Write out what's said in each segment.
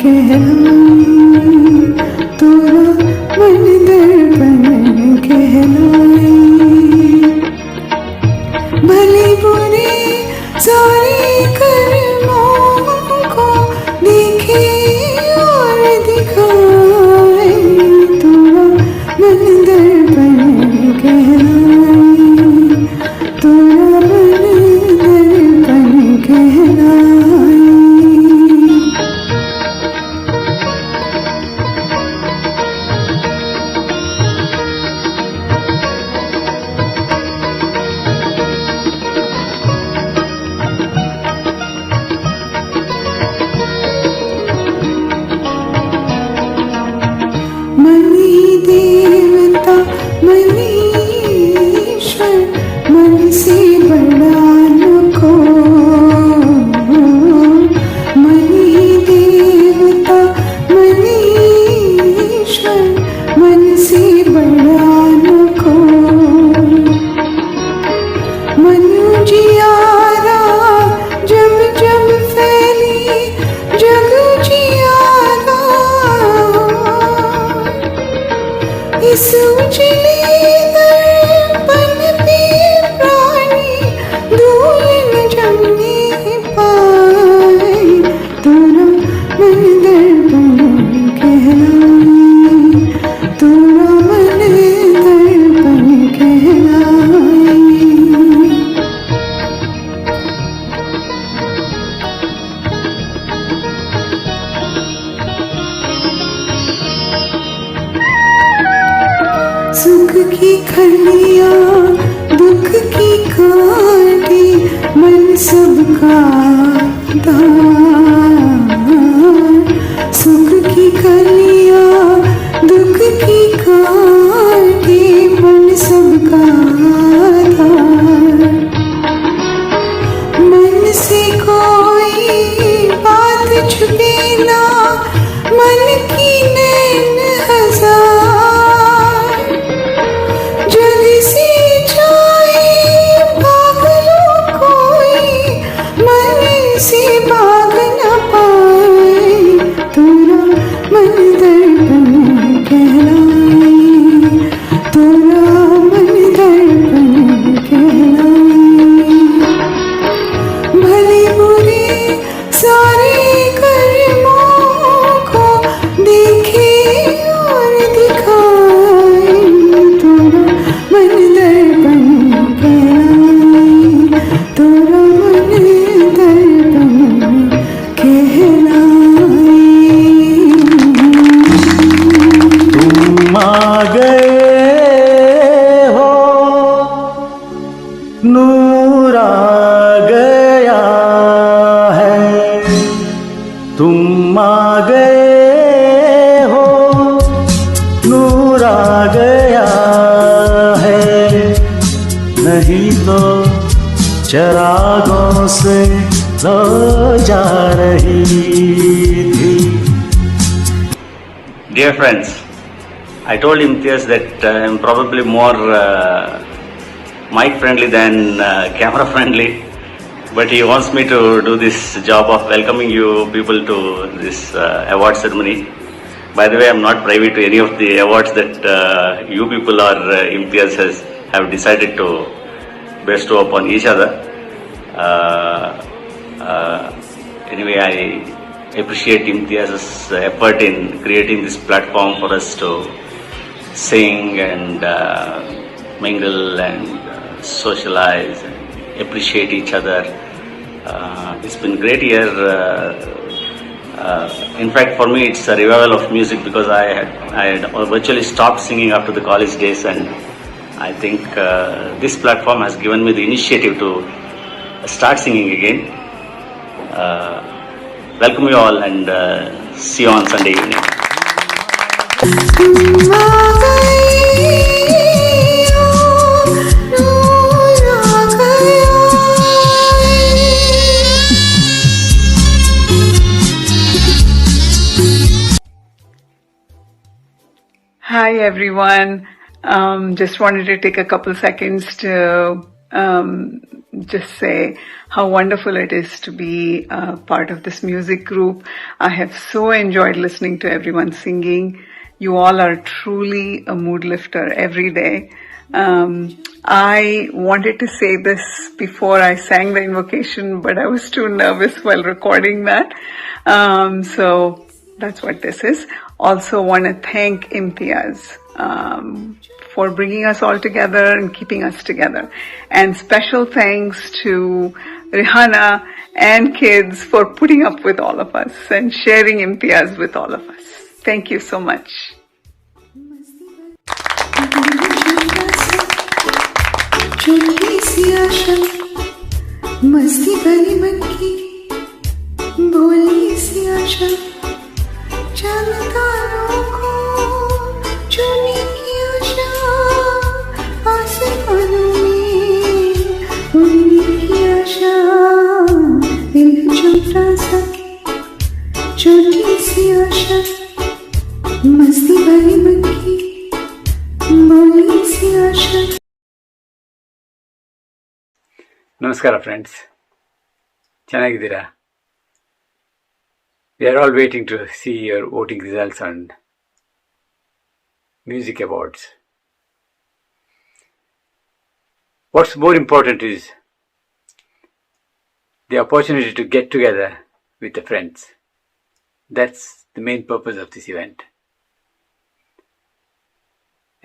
कहलाई, तोरा मन दर्पण कहलाई। भली बुरी सारी कर्मों को देखे और दिखाए, तोरा मन दर्पण कहलाई, तोरा मन दर्पण कहलाई। मनी देवता मनीश्वर, मन से बड़ा न को। मनी देवता मनीश्वर, मन से बड़ा न को। मनुजियारा जब जब फैली जग जियारा, इस उजले दर्पण पे प्राणी धूल न जमने पाए, तोरा मन दर्पण कहलाई, तोरा मन दर्पण कहलाई। सुख की खलियां दुख की काटी, मन सबका दार। सुख की खलियां दुख की काटी, मन सबका दार। मन से कोई बात छुपे ना, मन की नैन हजार। जग से जाए भाग लो कोई, मन से भाग न पाए, तोरा मन दर्पण कहलाई, तोरा मन दर्पण कहलाई। भले बुरे सारे कर्मों को देखे और दिखाए, तोरा मन दर्पण कहलाई, तोरा मन दर्पण कहलाई। तुम आ गए हो, नूर आ गया है। तुम आ गए हो, नूर आ गया है। नहीं तो चरागों से लो जा रही थी। Dear friends, I told Imtiaz that I'm probably more mic friendly than camera friendly, but he wants me to do this job of welcoming you people to this award ceremony. By the way, I'm not privy to any of the awards that you people or Imtiaz have decided to bestow upon each other. Anyway, I appreciate Imtiaz's effort in creating this platform for us to sing and mingle and socialize and appreciate each other. It's been great year. In fact, for me, it's a revival of music because I had virtually stopped singing after the college days, and I think this platform has given me the initiative to start singing again. Welcome you all and see you on Sunday evening. Hi everyone. Just wanted to take a couple seconds to just say how wonderful it is to be part of this music group. I have so enjoyed listening to everyone singing. You all are truly a mood lifter every day. I wanted to say this before I sang the invocation, but I was too nervous while recording that. So that's what this is. Also want to thank Imtiaz for bringing us all together and keeping us together. And special thanks to Rihanna and kids for putting up with all of us and sharing Imtiaz with all of us. Thank you so much. छोटी सी आशा मस्ती भरी मन की भोली सी आशा चांद तारों को छूने की आशा आसमानों में उड़ने की आशा दिल छोटा सा छोटी सी आशा मस्ती भरी मन की भोली सी आशा. ನಮಸ್ಕಾರ ಫ್ರೆಂಡ್ಸ್, ಚೆನ್ನಾಗಿದ್ದೀರಾ? We are all waiting to see your voting results on music awards. What's more important is the opportunity to get together with the friends. That's the main purpose of this event.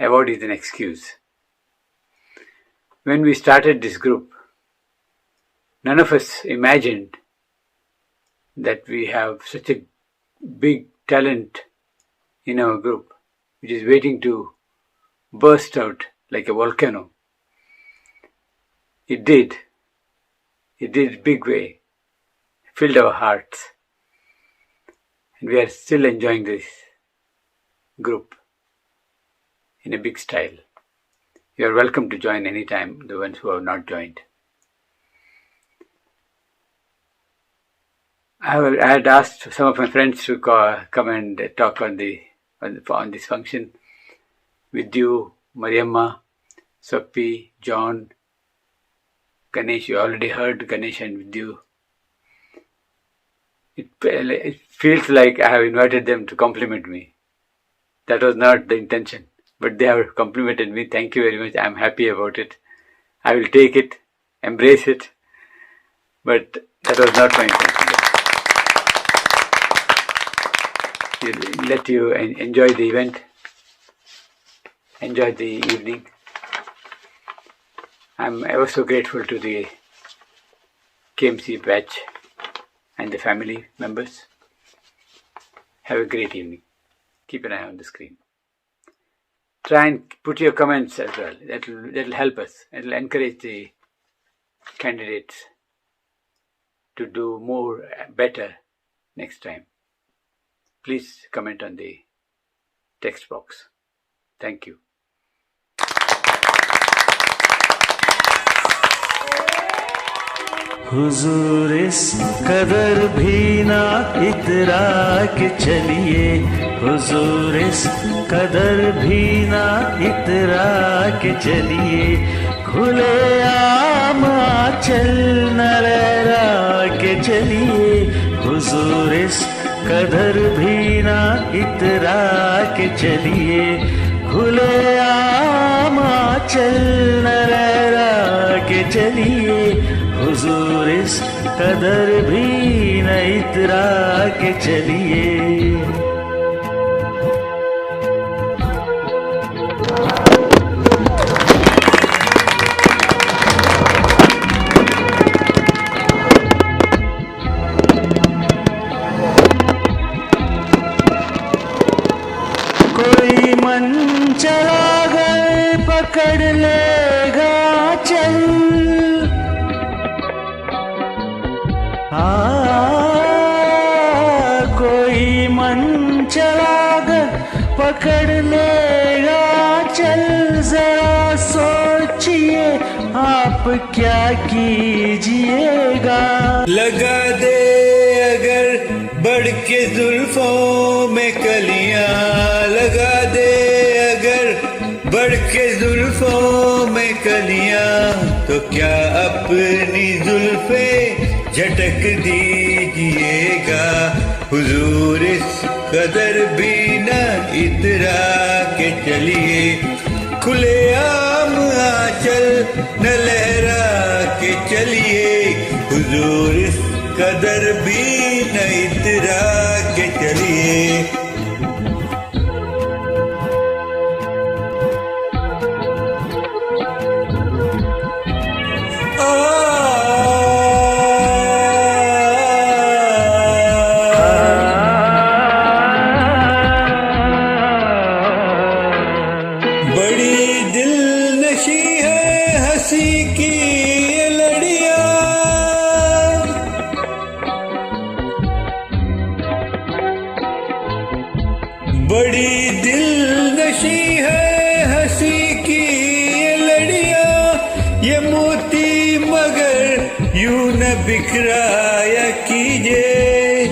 Award is an excuse. When we started this group, none of us imagined that we have such a big talent in our group, which is waiting to burst out like a volcano. It did big way, filled our hearts, and we are still enjoying this group in a big style. You are welcome to join anytime, the ones who have not joined. I had asked some of my friends to come and talk on this function. With you, Mariamma, Soppi, John, Ganesh. You already heard Ganesh and with you. It feels like I have invited them to compliment me. That was not the intention, but they have complimented me. Thank you very much. I am happy about it. I will take it, embrace it, but that was not my intention. Let you enjoy the event, enjoy the evening. I'm ever so grateful to the KMC batch and the family members. Have a great evening. Keep an eye on the screen. Try and put your comments as well. That'll help us. It'll encourage the candidates to do more, better next time. Please comment on the text box. Thank you. हुजूर इस कदर भी ना इतरा के चलिए, हुजूर इस कदर भी ना इतरा के चलिए, खुले आम आंचल न लहरा के चलिए, हुजूर इस कदर भी ना इतरा के चलिए, खुले आम आंचल न लहरा के चलिए, हुजूर इस कदर भी न इतरा के चलिए. कोई मन चला गए पकड़ लेगा चल, कोई मन चला गए पकड़ लेगा चल, जरा सोचिए आप क्या कीजिएगा. लगा दे अगर बढ़ के जुल्फों में कलियां, लगा दे अगर बढ़ के जुल्फों में कलियां तो क्या अपनी जुल्फे झटक दीजिएगा, हुजूर इस कदर भी न इतरा के चलिए, खुले आम आंचल न लहरा के चलिए, हुजूर इस कदर भी न इतरा के चलिए। बड़ी दिल नशी है हंसी की ये लड़ियां, ये मोती मगर यूं न बिखराया कीजिए,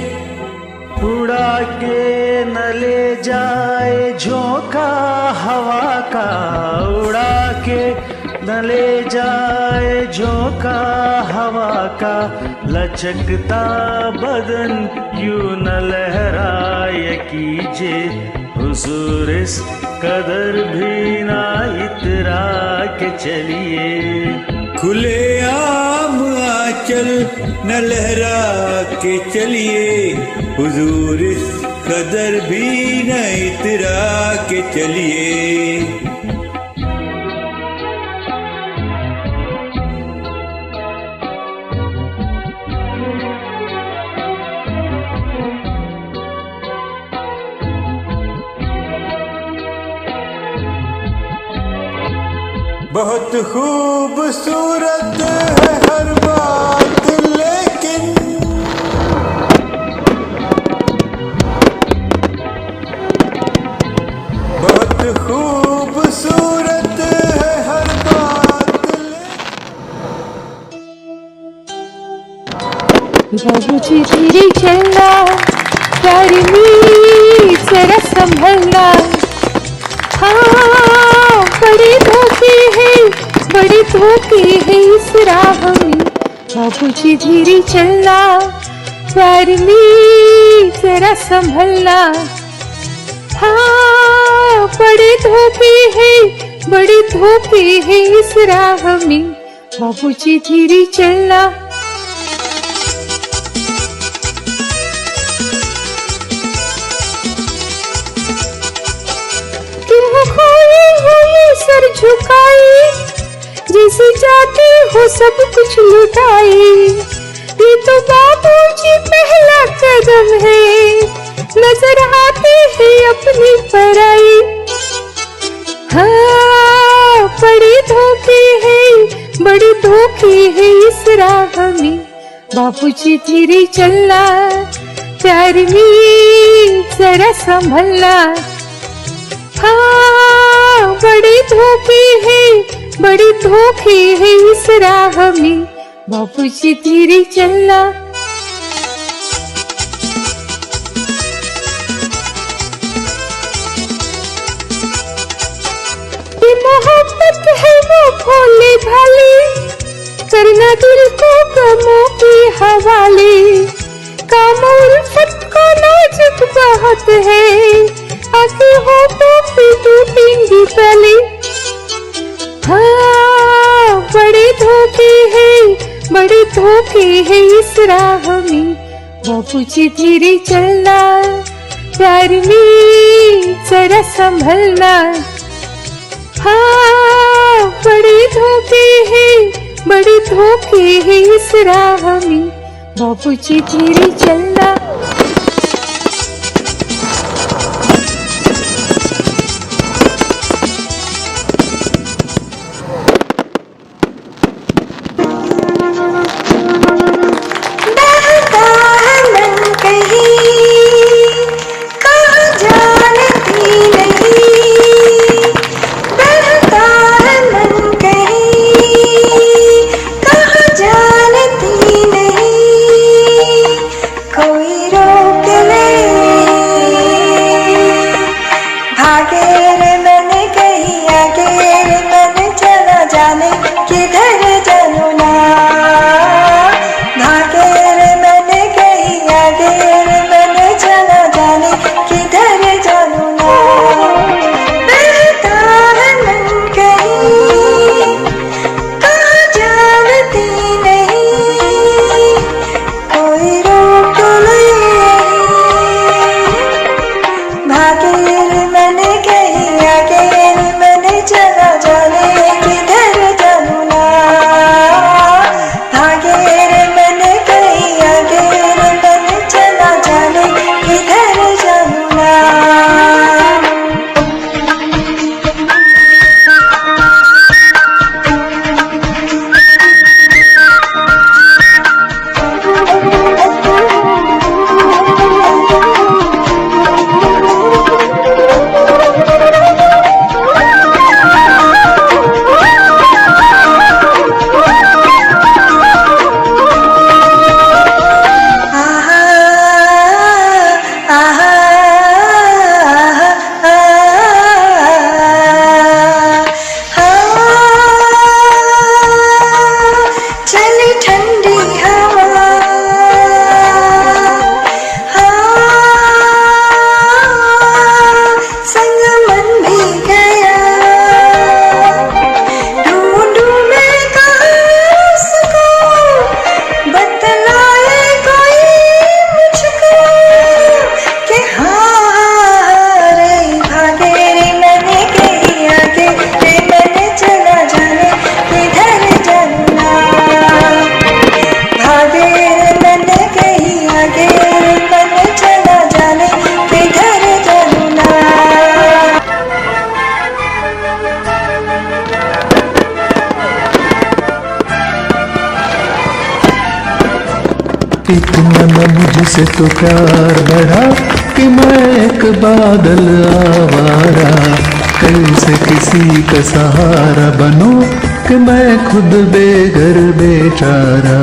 उड़ा के न ले जाए झोंका हवा का, उड़ा के न ले जाए झोंका हवा का, लचकता बदन यूं न लहराए कीजिए, हुजूर इस कदर भी ना इतरा के चलिए, खुले आम आंचल न लहरा के चलिए, हुजूर इस कदर भी न इतरा के चलिए। बहुत खूबसूरत है हर बात लेकिन बहुत खूबसूरत है हर बात बाबूजी धीरे चलना, प्यारी मीत जरा संभलना, हाँ बड़ी धोखी है, बड़ी धोखी है इस राह में, बाबूजी धीरे चलना, प्यारी मीत जरा संभलना, हाँ बड़ी धोखी है, बड़ी धोखी है इस राह में, बाबूजी धीरे चलना। सर झुकाई जैसे जाते हो सब कुछ लुटाई, ये तो बाबूजी पहला कदम है, नजर आते हैं अपनी पराई, हाँ बड़ी धोखी है, बड़ी धोखी है इस राह में, बाबूजी धीरे चलना, प्यारी मीत जरा संभलना, हाँ बड़ी धोखी है, बड़ी धोखी है इस राह में, बाबूजी धीरे चलना। ये मोहब्बत है वो भोली भाली, करना दिल को गमों के हवाले, काम उल्फत का नाजुक बहुत है, आगे हो तो फिर टूटेंगी पहले, हाँ बड़ी धोखी है, बड़ी धोखी है इस राह में, बाबूजी धीरे चलना, प्यारी मीत जरा संभलना, हाँ बड़ी धोखी है, बड़ी धोखी है इस राह में, बाबूजी धीरे चलना। कोई इतना न मुझसे तो प्यार बढ़ा कि मैं एक बादल आवारा। कैसे किसी का सहारा बनूं कि मैं खुद बेघर बेचारा।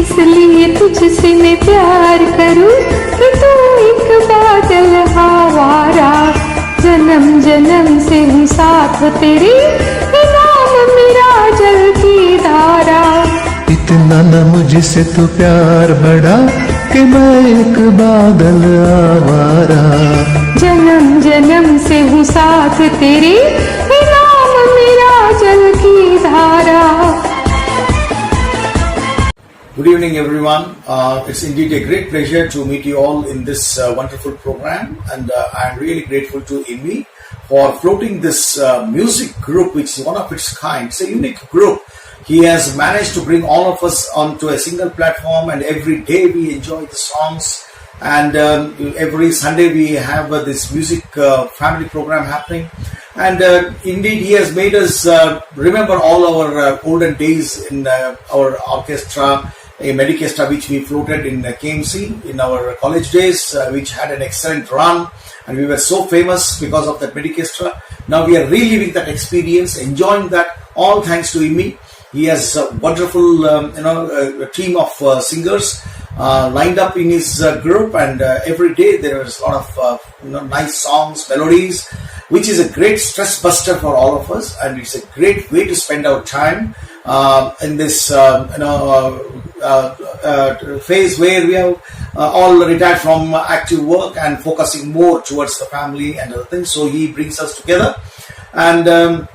इसलिए तुझसे मैं प्यार करूं कि तू एक बादल आवारा। जन्म जन्म से हूँ साथ तेरे, ये नाम मेरा जल की धारा। इतना न मुझसे तो प्यार बढ़ा कि मैं एक बादल आवारा। जन्म जन्म से हूँ साथ तेरे, ये नाम मेरा जल की धारा। Good evening, everyone. It's indeed a great pleasure to meet you all in this wonderful program, and I'm really grateful to IMI for floating this music group, which is one of its kind. It's a unique group. He has managed to bring all of us onto a single platform, and every day we enjoy the songs. And every Sunday we have this music family program happening. And indeed, he has made us remember all our olden days in our orchestra, a Medicestra which we floated in KMC in our college days, which had an excellent run, and we were so famous because of that Medicestra. Now we are reliving that experience, enjoying that, all thanks to IMI. He has a wonderful a team of singers lined up in his group, and every day there is a lot of nice songs, melodies, which is a great stress buster for all of us, and it's a great way to spend our time in this phase where we have all retired from active work and focusing more towards the family and other things. So he brings us together, and a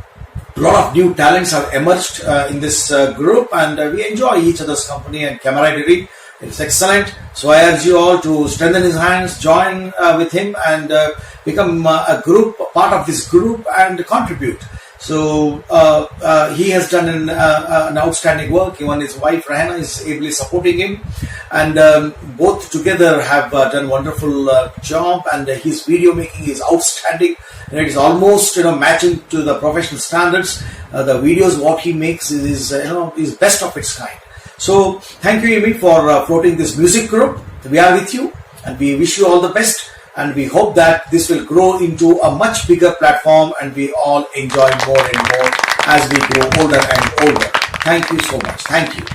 lot of new talents have emerged in this group, and we enjoy each other's company and camaraderie. It's excellent. So I urge you all to strengthen his hands, join with him, and become a group, part of this group, and contribute. So he has done an outstanding work. Even his wife Rahana is ably supporting him, and both together have done wonderful job. And his video making is outstanding, and it is almost matching to the professional standards. The videos what he makes is best of its kind. So thank you, Amy, for floating this music group. We are with you, and we wish you all the best. And we hope that this will grow into a much bigger platform, and we all enjoy more and more as we grow older and older. Thank you so much. Thank you.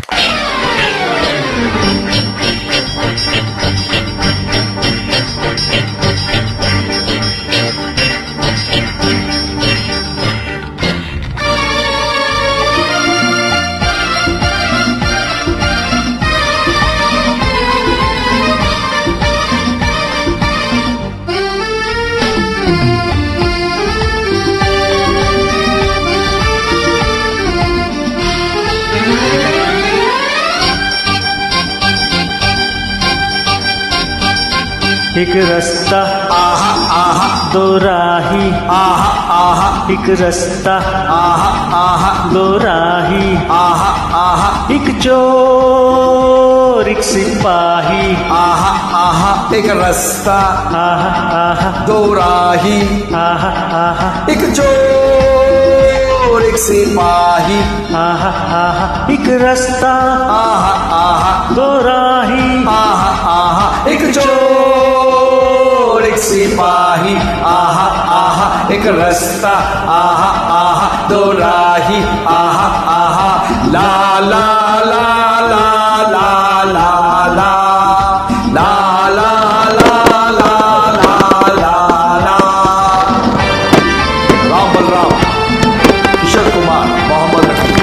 एक रास्ता आहा आहा दो राही आहा आहा एक रास्ता आहा आहा दो राही आहा आहा एक चोर एक सिपाही आहा आहा एक रास्ता आहा आहा दो राही आहा आहा एक चोर एक सिपाही आहा आहा एक रास्ता आहा आहा दो राही आहा आहा एक चोर एक सिपाही आहा आहा एक रास्ता आहा आहा दो राही आहा आहा ला ला ला ला ला ला ला ला ला ला ला ला ला। राम बलराम, किशोर कुमार, मोहम्मद रफी।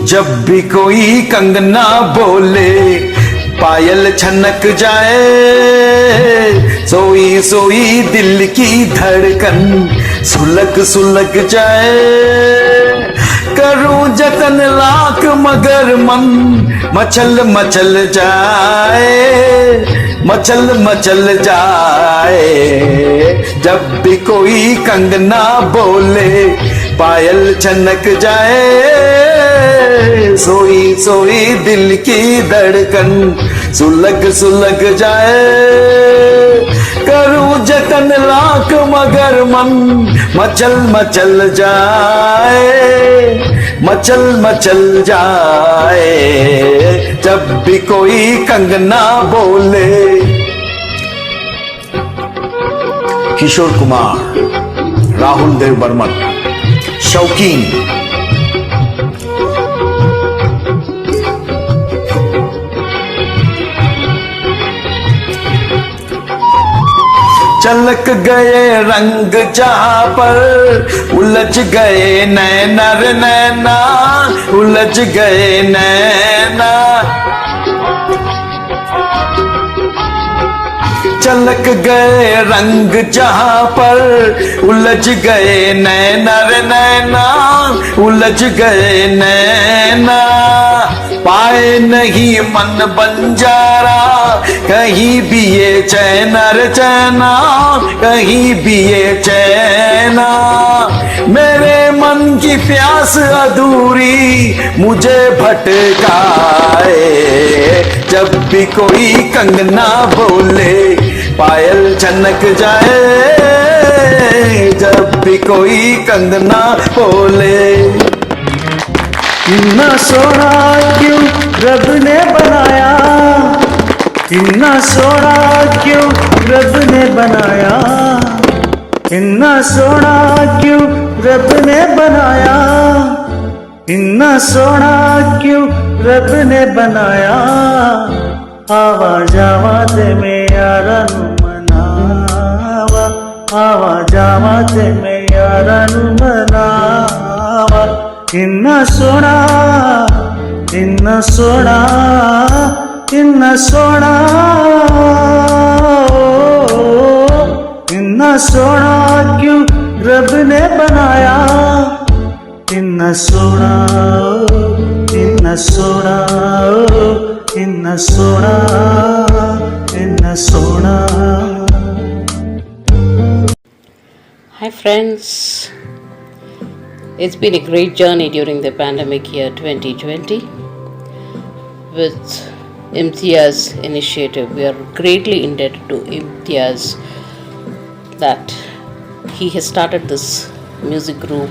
जब भी कोई कंगना बोले पायल छनक जाए, सोई सोई दिल की धड़कन सुलग सुलग जाए। करूं जतन लाख मगर मन मचल मचल जाए, मचल मचल जाए। जब भी कोई कंगना बोले पायल छनक जाए, सोई सोई दिल की धड़कन सुलग सुलग जाए। करूं जतन लाख मगर मन मचल मचल जाए, मचल मचल जाए। जब भी कोई कंगना बोले। किशोर कुमार, राहुल देव बर्मन, शौकीन। चलक गए रंग जहां पर उलझ गए नैना रे नैना, उलझ गए नैना। चलक गए रंग जहां पर उलझ गए नैना रे नैना, उलझ गए नैना। पाए नहीं मन बंजारा कहीं भी ये चैना रे चैना, कहीं भी ये चैना। मेरे मन की प्यास अधूरी मुझे भटकाए। जब भी कोई कंगना बोले पायल छनक जाए, जब भी कोई कंगना बोले। इतना सोना क्यों रब ने बनाया, इतना सोना क्यों रब ने बनाया, इतना सोना क्यों रब ने बनाया, इतना सोना क्यों रब ने बनाया। आवा जावा ते में यारा नू मनावा, आवा जावा ते में यारा नू मनावा। इन्ना सोना, इन्ना सोना, इन्ना सोना, इन्ना सोना क्यों रब ने बनाया। इन्ना सोना, इन्ना सोना, इन्ना सोना, इन्ना सोना। Hi friends, it's been a great journey during the pandemic year 2020. With Imtiaz initiative, we are greatly indebted to Imtiaz that he has started this music group,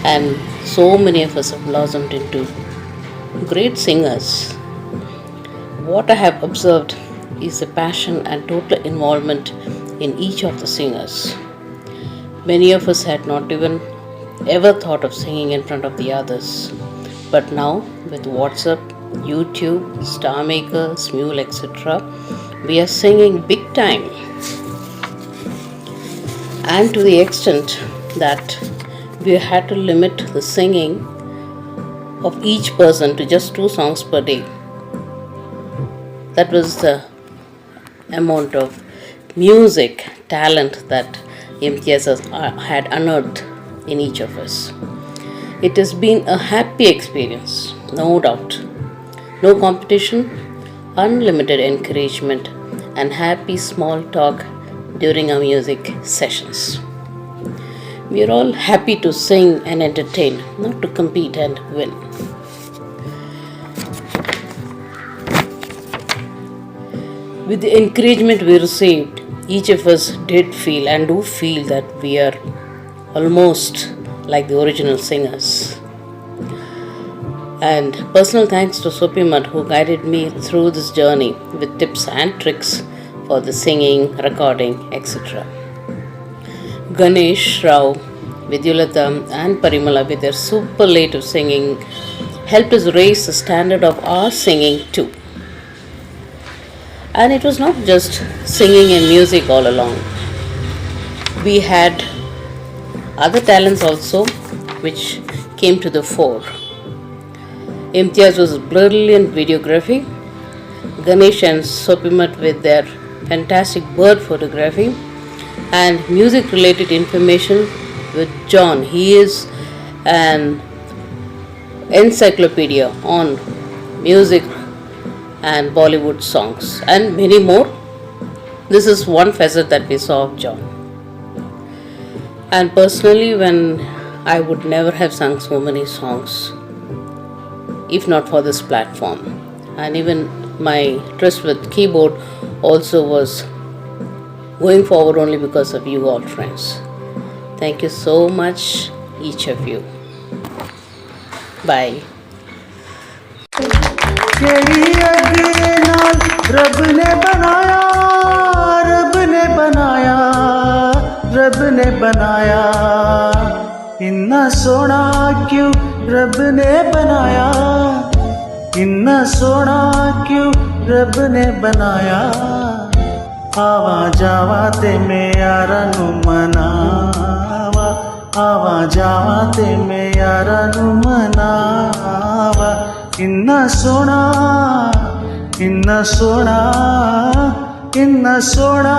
and so many of us have blossomed into great singers. What I have observed is the passion and total involvement in each of the singers. Many of us had not even ever thought of singing in front of the others. But now, with WhatsApp, YouTube, StarMaker, Smule, etc., we are singing big time. And to the extent that we had to limit the singing of each person to just 2 songs per day. That was the amount of music talent that Imtiaz had unearthed in each of us. It has been a happy experience, no doubt. No competition, unlimited encouragement, and happy small talk during our music sessions. We are all happy to sing and entertain, not to compete and win. With the encouragement we received, each of us did feel and do feel that we are almost like the original singers. And personal thanks to Sopimat, who guided me through this journey with tips and tricks for the singing, recording, etc. Ganesh, Rao, Vidyulata and Parimala with their superlative singing helped us raise the standard of our singing too. And it was not just singing and music all along. We had other talents also which came to the fore. Imtiaz was brilliant videography. Ganesh and Sopimat with their fantastic bird photography, and music related information with John. He is an encyclopedia on music and Bollywood songs and many more. This is one facet that we saw of John. And personally, when I would never have sung so many songs if not for this platform. And even my trust with keyboard also was going forward only because of you all friends. Thank you so much, each of you. Bye. केड़ी अगे नाल रब ने बनाया, रब ने बनाया, रब ने बनाया, इन्ना सोना क्यों रब ने बनाया, इन्ना सोना क्यों रब ने बनाया, आवा जावा ते मैं यारा नू मनावा, आवा जावा ते मैं यारा नू मनावा, इन्ना सोना, इन्ना सोना, इन्ना सोना,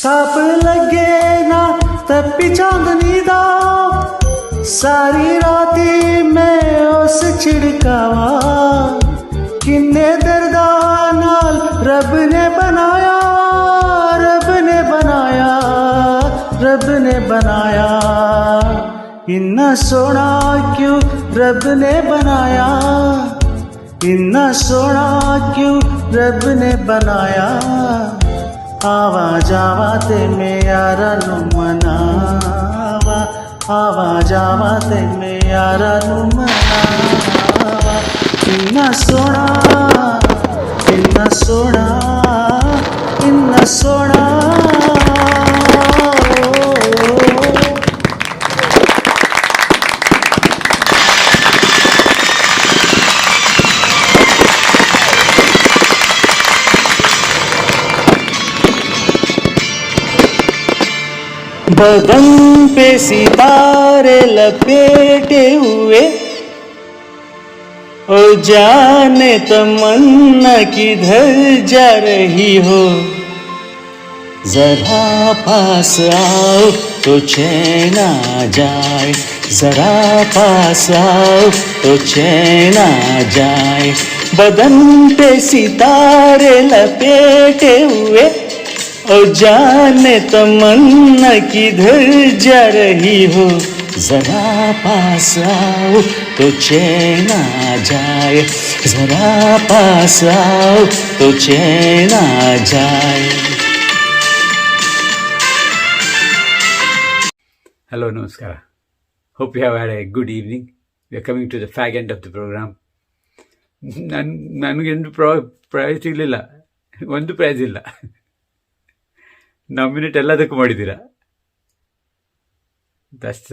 ताप लगे ना तपी चांदनी दा, सारी राती मैं उस छिड़कावा, किन्ने दर्दा नाल रब ने बनाया, रब ने बनाया, रब ने बनाया, इन्ना सोना क्यों रब ने बनाया, इन्ना सोना क्यों रब ने बनाया, आवा जावा ते मैं यारा नू मनावा, आवा जावा ते मैं यारा नू मनावा, इन्ना सोना, इन्ना सोना, इन्ना सोना, बदन पे सितारे लपेटे हुए, ओ जाने तमन्ना किधर जा रही हो, जरा पास आओ तो चैन आ जाए, जरा पास आओ तो चैन आ जाए, बदन पे सितारे लपेटे हुए, ओ जाने तमन्ना किधर जा रही हो, जरा पास आओ तो चैन आ जाए, जरा पास आओ तो चैन आ जाए. Hello, Namaskara. Hope you have had a good evening. We are coming to the fag end of the program. ನನಗೆಂದು ಪ್ರೈಸ್ ಸಿಗಲಿಲ್ಲ, ಒಂದು ಪ್ರೈಸ್ ಇಲ್ಲ. ನಾಮಿನೇಟ್ ಎಲ್ಲದಕ್ಕೂ ಮಾಡಿದ್ದೀರಾ. That's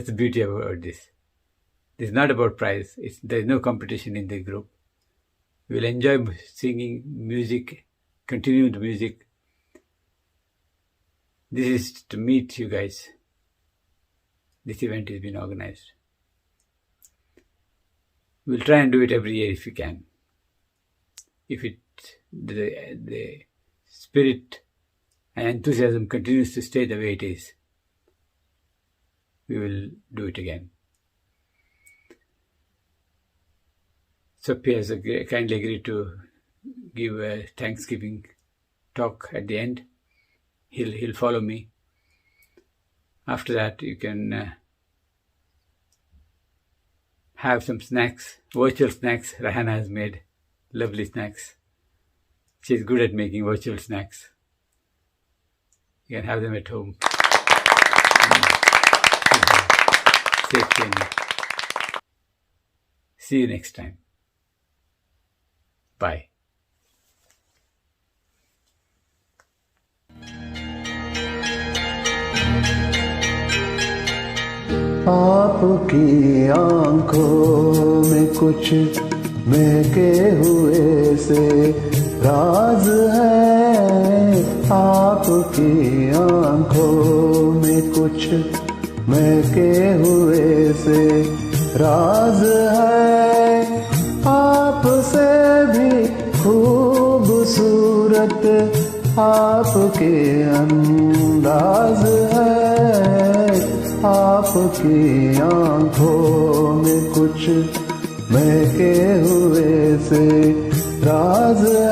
the beauty about this. This is not about prize. There is no competition in the group. We will enjoy singing music, continue the music. This is to meet you guys. This event has been organized. We'll try and do it every year if we can. If the spirit and enthusiasm continues to stay the way it is, we will do it again. Sophie has kindly agreed to give a Thanksgiving talk at the end. He'll follow me. After that, you can have some snacks, virtual snacks. Rahana has made lovely snacks. She's good at making virtual snacks. You can have them at home. Safe journey. See you next time. Bye. आपकी आंखों में कुछ महके हुए से राज है। आपकी आंखों में कुछ महके हुए से राज है। आपसे भी खूबसूरत आपके अंदाज है। आपकी आंखों में कुछ महके हुए से राज है।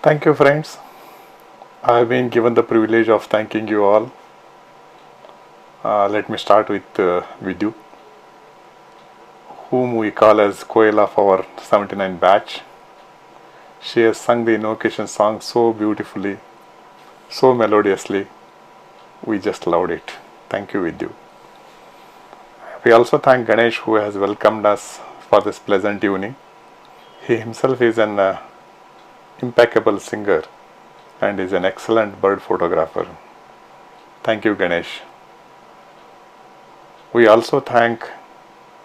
Thank you, friends. I have been given the privilege of thanking you all. Let me start with Vidyu, whom we call as Koel of our 79 batch. She has sung the invocation song so beautifully, so melodiously. We just loved it. Thank you, Vidyu. We also thank Ganesh, who has welcomed us for this pleasant evening. He himself is an impeccable singer and is an excellent bird photographer. Thank you, Ganesh. We also thank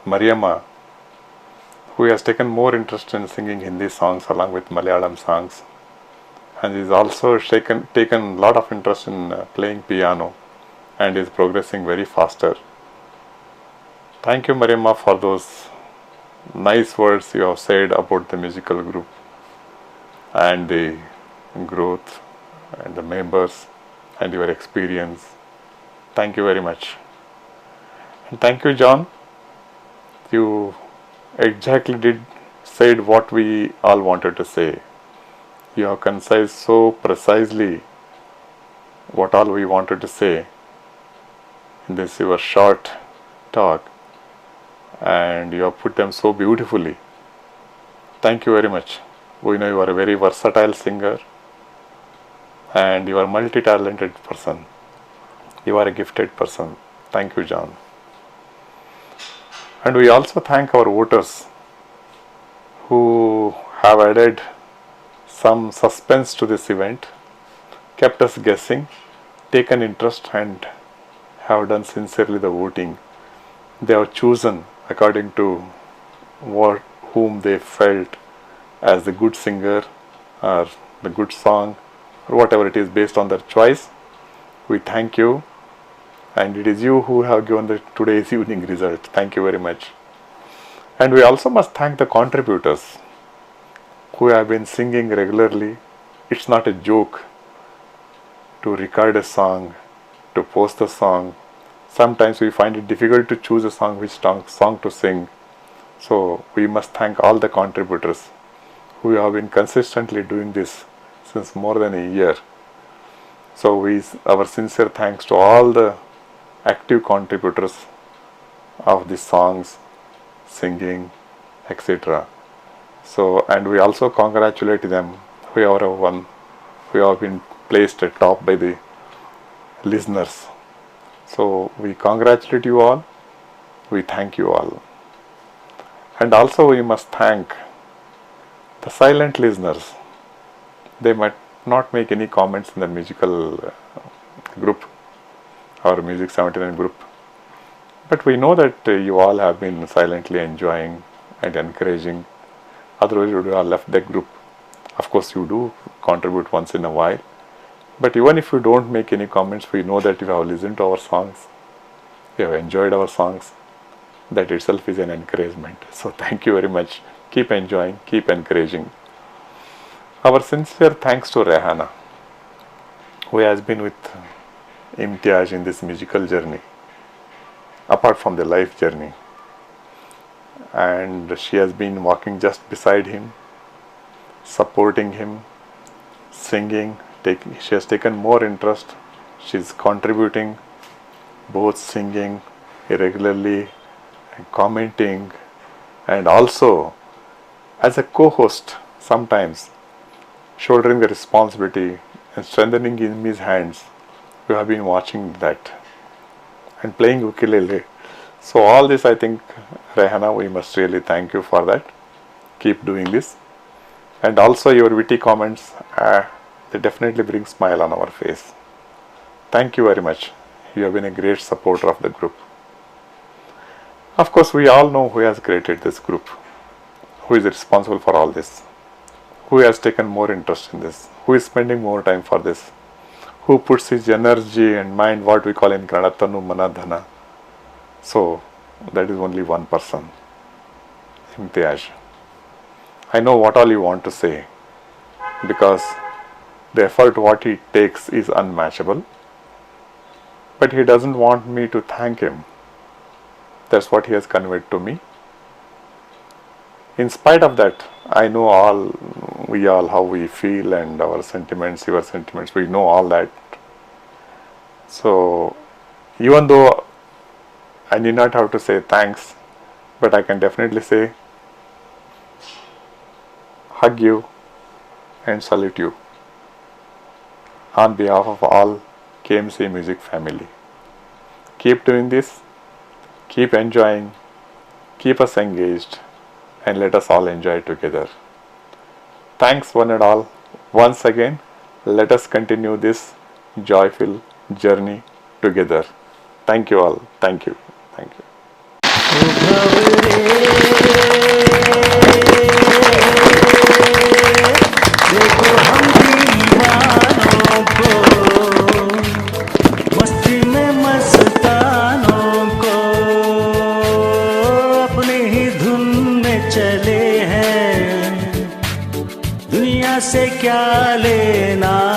Mariamma, who has taken more interest in singing Hindi songs along with Malayalam songs, and is also taken a lot of interest in playing piano and is progressing very faster. Thank you, Mariamma, for those nice words you have said about the musical group and the growth and the members and your experience. Thank you very much. And thank you, John. You exactly said what we all wanted to say. You have concised so precisely what all we wanted to say in this your short talk, and you have put them so beautifully. Thank you very much. We know you are a very versatile singer and you are a multi-talented person. You are a gifted person. Thank you, John. And we also thank our voters who have added some suspense to this event, kept us guessing, taken interest, and have done sincerely the voting. They have chosen according to whom they felt as the good singer or the good song or whatever it is, based on their choice. We thank you, and it is you who have given today's evening result. Thank you very much. And we also must thank the contributors who have been singing regularly. It's not a joke to record a song, to post a song. Sometimes we find it difficult to choose a song, which song to sing. So we must thank all the contributors who have been consistently doing this since more than a year. So our sincere thanks to all the active contributors of the songs, singing, etc. So, and we also congratulate them who have been placed at top by the listeners. So we congratulate you all. We thank you all. And also we must thank the silent listeners. They might not make any comments in the musical group, our Music 79 group, but we know that you all have been silently enjoying and encouraging. Otherwise you would have left that group. Of course you do contribute once in a while, but even if you don't make any comments, we know that you have listened to our songs, you have enjoyed our songs. That itself is an encouragement. So thank you very much. Keep enjoying, keep encouraging. Our sincere thanks to Rehana, who has been with Imtiaz in this musical journey, apart from the life journey. And she has been walking just beside him, supporting him, singing. She has taken more interest. She is contributing, both singing irregularly and commenting, and also as a co-host sometimes, shouldering the responsibility and strengthening his hands. We have been watching that, and playing ukulele So all this, I think, Rehana, we must really thank you for that. Keep doing this. And also your witty comments, they definitely bring smile on our face. Thank you very much. You have been a great supporter of the group. Of course, we all know who has created this group, who is responsible for all this, who has taken more interest in this, who is spending more time for this, who puts his energy and mind, what we call in Kannada, Tanu Mana Dhana. So, that is only one person, Imtiaz. I know what all you want to say, because the effort what he takes is unmatchable, but he doesn't want me to thank him. That's what he has conveyed to me. In spite of that, I know we all how we feel and our sentiments, your sentiments, we know all that. So, even though I need not have to say thanks, but I can definitely say, hug you and salute you on behalf of all KMC Music family. Keep doing this, keep enjoying, keep us engaged, and let us all enjoy together. Thanks one and all. Once again, let us continue this joyful journey together. Thank you all. Thank you. Thank you. मस्ती में मस्तानों को अपनी ही धुन में चले हैं, दुनिया से क्या लेना